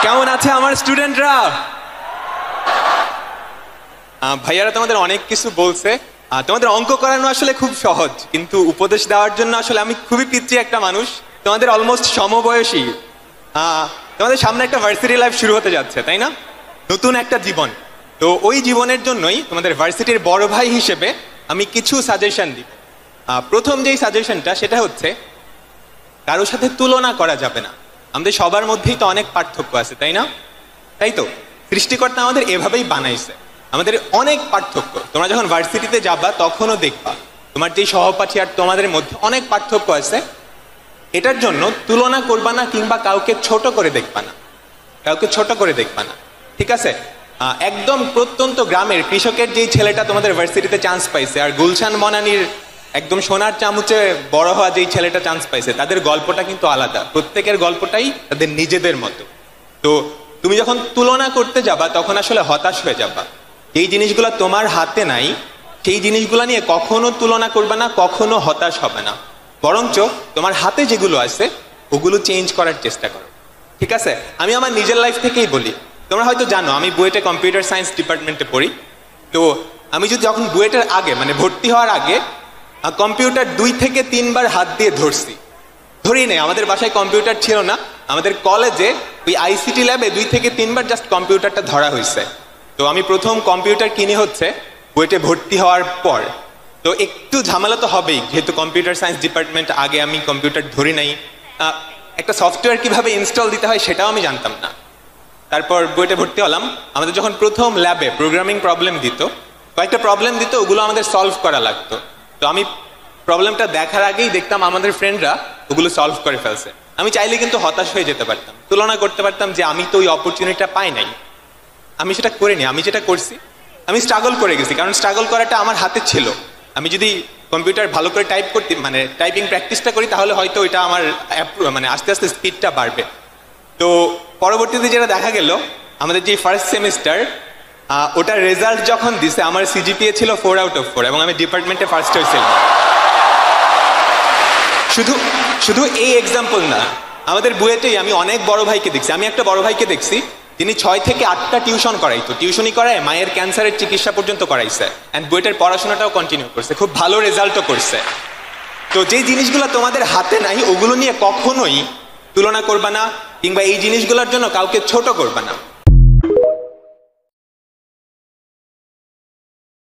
কেমন আছে আমার স্টুডেন্টরা? ভাইয়ারা তোমাদের অনেক কিছু বলছে। তোমাদের অঙ্ক করানো আসলে খুব সহজ, কিন্তু উপদেশ দেওয়ার জন্য আসলে আমি খুবই পিচ্ছি একটা মানুষ। তোমাদের অলমোস্ট সমবয়সী। তোমাদের সামনে একটা ভার্সিটি লাইফ শুরু হতে যাচ্ছে, তাই না? নতুন একটা জীবন। তো ওই জীবনের জন্যই তোমাদের ভার্সিটির বড় ভাই হিসেবে আমি কিছু সাজেশন দিব। প্রথম যেই সাজেশনটা সেটা হচ্ছে, কারোর সাথে তুলনা করা যাবে না। আমাদের সবার মধ্যেই তো অনেক পার্থক্য আছে, তাই না? তাই তো সৃষ্টিকর্তা আমাদের এভাবেই বানাইছে। আমাদের অনেক পার্থক্য। তোমরা যখন ভার্সিটিতে যাবা তখনও দেখবা তোমার যেই সহপাঠী আর তোমাদের মধ্যে অনেক পার্থক্য আছে। এটার জন্য তুলনা করবা না, কিংবা কাউকে ছোট করে দেখবা না, কাউকে ছোট করে দেখবা না, ঠিক আছে? একদম প্রত্যন্ত গ্রামের কৃষকের যেই ছেলেটা তোমাদের ভার্সিটিতে চান্স পাইছে, আর গুলশান বনানীর একদম সোনার চামচে বড় হওয়া যেই ছেলেটা চান্স পাইছে, তাদের গল্পটা কিন্তু আলাদা। প্রত্যেকের গল্পটাই তাদের নিজেদের মতো। তো তুমি যখন তুলনা করতে যাবা তখন আসলে হতাশ হয়ে যাবা। যেই জিনিসগুলো তোমার হাতে নাই সেই জিনিসগুলো নিয়ে কখনো তুলনা করবে না, কখনো হতাশ হবে না। বরঞ্চ তোমার হাতে যেগুলো আছে ওগুলো চেঞ্জ করার চেষ্টা করো, ঠিক আছে? আমি আমার নিজের লাইফ থেকেই বলি। তোমরা হয়তো জানো আমি বুয়েটে কম্পিউটার সায়েন্স ডিপার্টমেন্টে পড়ি। তো আমি যদি যখন বুয়েটের আগে মানে ভর্তি হওয়ার আগে কম্পিউটার 2 থেকে 3 বার হাত দিয়ে ধরি নেই। আমাদের বাসায় কম্পিউটার ছিল না। আমাদের কলেজে ওই আইসিটি ল্যাবে 2 থেকে 3 বার জাস্ট কম্পিউটারটা ধরা হয়েছে। তো আমি প্রথম কম্পিউটার কিনে হচ্ছে বুয়েটে ভর্তি হওয়ার পর। তো একটু ঝামেলা তো হবেই, যেহেতু কম্পিউটার সায়েন্স ডিপার্টমেন্ট, আগে আমি কম্পিউটার ধরি নাই। একটা সফটওয়্যার কিভাবে ইনস্টল দিতে হয় সেটাও আমি জানতাম না। তারপর বুয়েটে ভর্তি হলাম। আমাদের যখন প্রথম ল্যাবে প্রোগ্রামিং প্রবলেম দিত, কয়েকটা প্রবলেম দিত, ওগুলো আমাদের সলভ করা লাগতো। তো আমি প্রবলেমটা দেখার আগেই দেখতাম আমাদের ফ্রেন্ডরা ওগুলো সলভ করে ফেলছে। আমি চাইলে কিন্তু হতাশ হয়ে যেতে পারতাম, তুলনা করতে পারতাম যে আমি তো ওই অপরচুনিটিটা পাই নাই, আমি সেটা করিনি। আমি যেটা করছি, আমি স্ট্রাগল করে গেছি, কারণ স্ট্রাগল করাটা আমার হাতে ছিল। আমি যদি কম্পিউটার ভালো করে টাইপ করতে মানে টাইপিং প্র্যাকটিসটা করি, তাহলে হয়তো ওইটা আমার মানে আস্তে আস্তে স্পিডটা বাড়বে। তো পরবর্তীতে যেটা দেখা গেল, আমাদের যে ফার্স্ট সেমিস্টার ওটার রেজাল্ট যখন দিছে, আমার সিজিপিএ ছিল 4 আউট অফ 4 এবং আমি ডিপার্টমেন্টে ফার্স্ট হয়েছিলাম। শুধু এই এক্সাম্পল না, আমাদের বুয়েটেই আমি অনেক বড় ভাইকে দেখছি। আমি একটা বড় ভাইকে দেখছি যিনি 6 থেকে 8টা টিউশন করাইতো। টিউশনি করায় মায়ের ক্যান্সারের চিকিৎসা পর্যন্ত করাইছে, অ্যান্ড বুয়েটের পড়াশোনাটাও কন্টিনিউ করছে, খুব ভালো রেজাল্টও করছে। তো যে জিনিসগুলো তোমাদের হাতে নাই ওগুলো নিয়ে কখনোই তুলনা করবা না, কিংবা এই জিনিসগুলোর জন্য কাউকে ছোট করবা না।